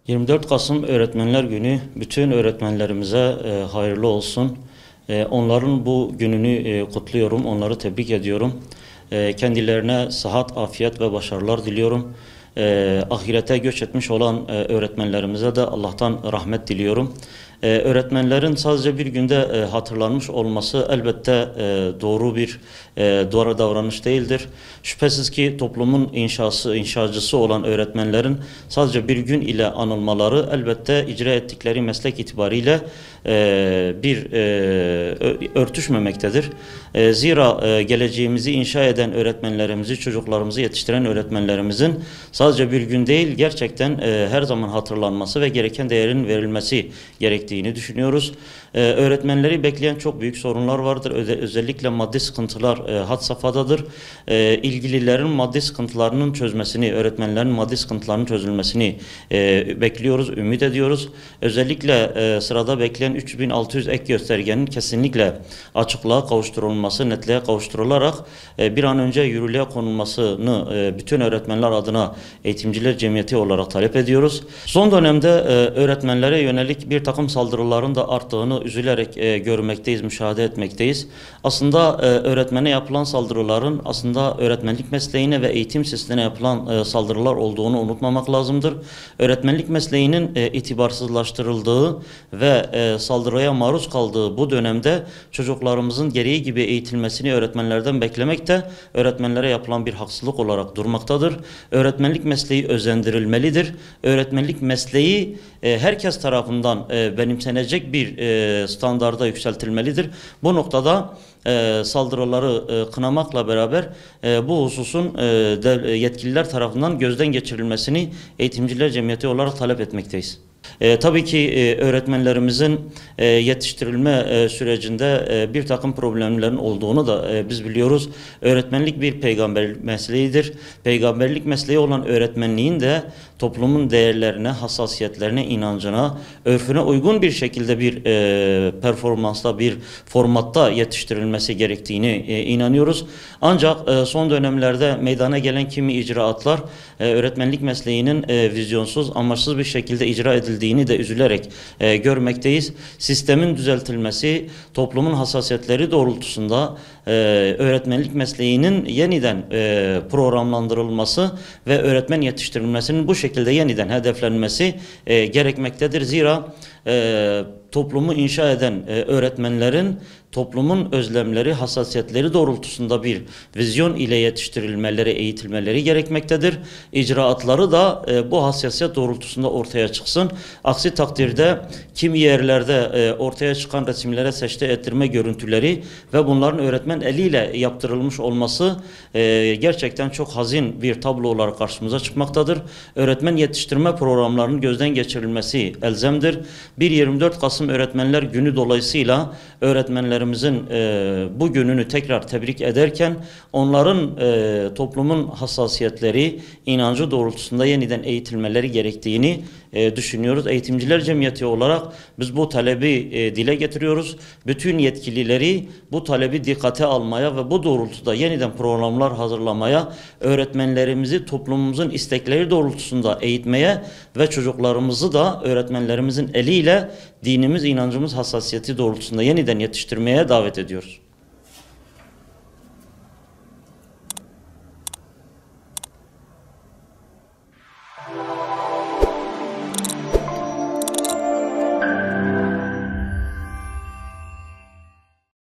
24 Kasım Öğretmenler Günü bütün öğretmenlerimize hayırlı olsun. Onların bu gününü kutluyorum, onları tebrik ediyorum. Kendilerine sıhhat, afiyet ve başarılar diliyorum. Ahirete göç etmiş olan öğretmenlerimize de Allah'tan rahmet diliyorum. Öğretmenlerin sadece bir günde hatırlanmış olması elbette doğru davranış değildir. Şüphesiz ki toplumun inşacısı olan öğretmenlerin sadece bir gün ile anılmaları elbette icra ettikleri meslek itibariyle örtüşmemektedir. Zira geleceğimizi inşa eden öğretmenlerimizi, çocuklarımızı yetiştiren öğretmenlerimizin sadece bir gün değil, gerçekten her zaman hatırlanması ve gereken değerin verilmesi gerektiğini düşünüyoruz. Öğretmenleri bekleyen çok büyük sorunlar vardır. Özellikle maddi sıkıntılar had safhadadır. İlgililerin maddi sıkıntılarının çözmesini, öğretmenlerin maddi sıkıntılarının çözülmesini bekliyoruz, ümit ediyoruz. Özellikle sırada bekleyen 3600 ek göstergenin kesinlikle açıklığa kavuşturulması, netliğe kavuşturularak bir an önce yürürlüğe konulmasını bütün öğretmenler adına Eğitimciler Cemiyeti olarak talep ediyoruz. Son dönemde öğretmenlere yönelik bir takım saldırıların da arttığını üzülerek görmekteyiz, müşahede etmekteyiz. Aslında öğretmene yapılan saldırıların aslında öğretmenlik mesleğine ve eğitim sistemine yapılan saldırılar olduğunu unutmamak lazımdır. Öğretmenlik mesleğinin itibarsızlaştırıldığı ve saldırıya maruz kaldığı bu dönemde çocuklarımızın gereği gibi eğitilmesini öğretmenlerden beklemek de öğretmenlere yapılan bir haksızlık olarak durmaktadır. Öğretmenlik mesleği özendirilmelidir. Öğretmenlik mesleği herkes tarafından benimsenecek bir standarda yükseltilmelidir. Bu noktada saldırıları kınamakla beraber bu hususun yetkililer tarafından gözden geçirilmesini Eğitimciler Cemiyeti olarak talep etmekteyiz. Tabii ki öğretmenlerimizin yetiştirilme sürecinde bir takım problemlerin olduğunu da biz biliyoruz. Öğretmenlik bir peygamberlik mesleğidir. Peygamberlik mesleği olan öğretmenliğin de toplumun değerlerine, hassasiyetlerine, inancına, örfüne uygun bir şekilde bir performansla, bir formatta yetiştirilmesi gerektiğini inanıyoruz. Ancak son dönemlerde meydana gelen kimi icraatlar öğretmenlik mesleğinin vizyonsuz, amaçsız bir şekilde icra edildiğini de üzülerek görmekteyiz. Sistemin düzeltilmesi, toplumun hassasiyetleri doğrultusunda öğretmenlik mesleğinin yeniden programlandırılması ve öğretmen yetiştirilmesinin bu şekilde yeniden hedeflenmesi gerekmektedir. Zira toplumu inşa eden öğretmenlerin toplumun özlemleri, hassasiyetleri doğrultusunda bir vizyon ile yetiştirilmeleri, eğitilmeleri gerekmektedir. İcraatları da bu hassasiyet doğrultusunda ortaya çıksın. Aksi takdirde kimi yerlerde ortaya çıkan resimlere secde ettirme görüntüleri ve bunların öğretmen eliyle yaptırılmış olması gerçekten çok hazin bir tablo olarak karşımıza çıkmaktadır. Öğretmen yetiştirme programlarının gözden geçirilmesi elzemdir. 24 Kasım Öğretmenler Günü dolayısıyla öğretmenlerimizin bu gününü tekrar tebrik ederken onların toplumun hassasiyetleri, inancı doğrultusunda yeniden eğitilmeleri gerektiğini düşünüyoruz. Eğitimciler Cemiyeti olarak biz bu talebi dile getiriyoruz. Bütün yetkilileri bu talebi dikkate almaya ve bu doğrultuda yeniden programlar hazırlamaya, öğretmenlerimizi toplumumuzun istekleri doğrultusunda eğitmeye ve çocuklarımızı da öğretmenlerimizin eliyle dinimiz, inancımız hassasiyeti doğrultusunda yeniden yetiştirmeye davet ediyoruz.